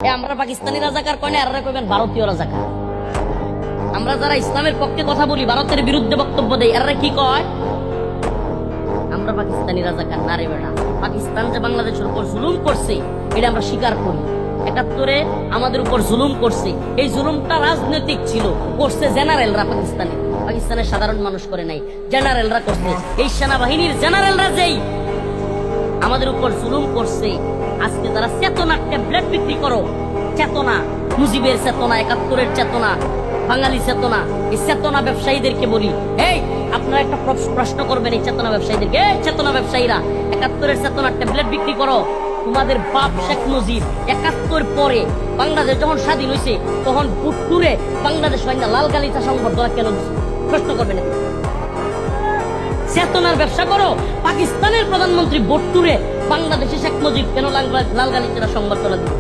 আমরা পাকিস্তানি রাজাকার কয় না, এরা কইবেন ভারতীয় রাজাকার। আমরা যারা ইসলামের পক্ষে কথা বলি, ভারতের বিরুদ্ধে বক্তব্য দেই, এরা কি কয়? আমরা পাকিস্তানি রাজাকার না রে বেটা। পাকিস্তান যে বাংলাদেশের উপর জুলুম করছে এটা আমরা স্বীকার করি। ৭১-এ আমাদের উপর জুলুম করছে, এই জুলুমটা রাজনৈতিক ছিল, করছে জেনারেলরা। পাকিস্তানের সাধারণ মানুষ করে নাই, জেনারেলরা করছে। এই সেনাবাহিনীর জেনারেলরা যেই আমাদের উপর জুলুম করছে, আজকে তারা চেতনা ট্যাবলেট বিক্রি করো, চেতনা, মুজিবের চেতনা, ৭১-এর চেতনা, বাঙালি চেতনা, এই চেতনা ব্যবসায়ীদেরকে বলি, এই আপনারা একটা প্রশ্ন করবেন এই চেতনা ব্যবসায়ীদেরকে, এই চেতনা ব্যবসায়ীরা ৭১-এর চেতনা ট্যাবলেট বিক্রি করো। তোমাদের বাপ শেখ মুজিব ৭১ পরে বাংলাদেশ যখন স্বাধীন হয়েছে তখন বুট্টুরে বাংলাদেশ লাল গালিচা সংবর্ধনা কেন দিচ্ছে? প্রশ্ন করবেন। চেতনার ব্যবসা করো। পাকিস্তানের প্রধানমন্ত্রী বট্টুরে বাংলাদেশে শেখ মুজিব কেন লাল গালিচারা সংবর্ধনা দিল?